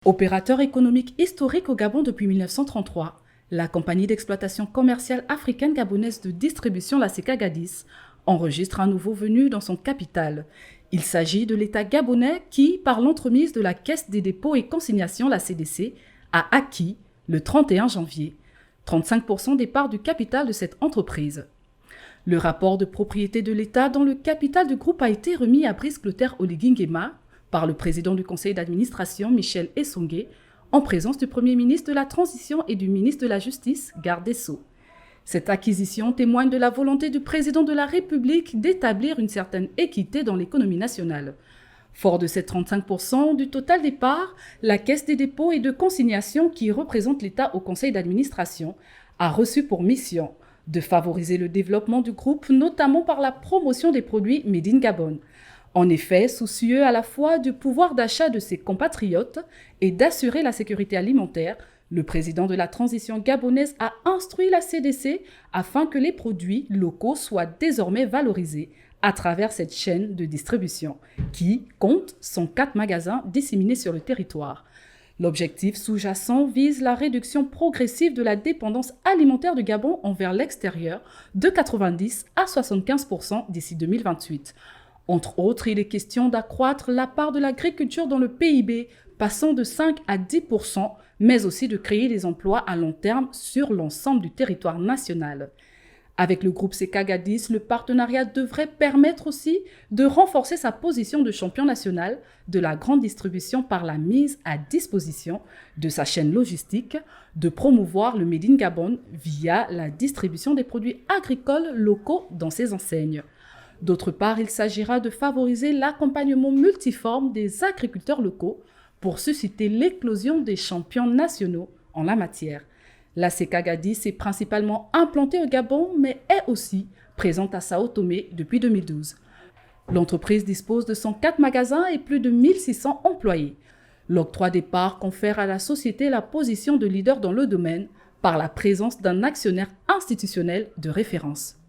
Opérateur économique historique au Gabon depuis 1933, la compagnie d'exploitation commerciale africaine gabonaise de distribution, la CK-Gadis, enregistre un nouveau venu dans son capital. Il s'agit de l'État gabonais qui, par l'entremise de la Caisse des dépôts et consignations, la CDC, a acquis, le 31 janvier, 35% des parts du capital de cette entreprise. Le rapport de propriété de l'État dans le capital du groupe a été remis à Brice Clotaire Oligui Nguema par le président du conseil d'administration, Michel Essongué, en présence du Premier ministre de la Transition et du ministre de la Justice, garde des Sceaux. Cette acquisition témoigne de la volonté du président de la République d'établir une certaine équité dans l'économie nationale. Fort de ces 35% du total des parts, la Caisse des dépôts et de consignation, qui représente l'État au conseil d'administration, a reçu pour mission de favoriser le développement du groupe, notamment par la promotion des produits Made in Gabon. En effet, soucieux à la fois du pouvoir d'achat de ses compatriotes et d'assurer la sécurité alimentaire, le président de la transition gabonaise a instruit la CDC afin que les produits locaux soient désormais valorisés à travers cette chaîne de distribution, qui compte 104 magasins disséminés sur le territoire. L'objectif sous-jacent vise la réduction progressive de la dépendance alimentaire du Gabon envers l'extérieur de 90 à 75% d'ici 2028. Entre autres, il est question d'accroître la part de l'agriculture dans le PIB, passant de 5 à 10%, mais aussi de créer des emplois à long terme sur l'ensemble du territoire national. Avec le groupe CK-Gadis, le partenariat devrait permettre aussi de renforcer sa position de champion national de la grande distribution par la mise à disposition de sa chaîne logistique, de promouvoir le Made in Gabon via la distribution des produits agricoles locaux dans ses enseignes. D'autre part, il s'agira de favoriser l'accompagnement multiforme des agriculteurs locaux pour susciter l'éclosion des champions nationaux en la matière. La CK-Gadis est principalement implantée au Gabon, mais est aussi présente à Sao Tomé depuis 2012. L'entreprise dispose de 104 magasins et plus de 1600 employés. L'octroi des parts confère à la société la position de leader dans le domaine par la présence d'un actionnaire institutionnel de référence.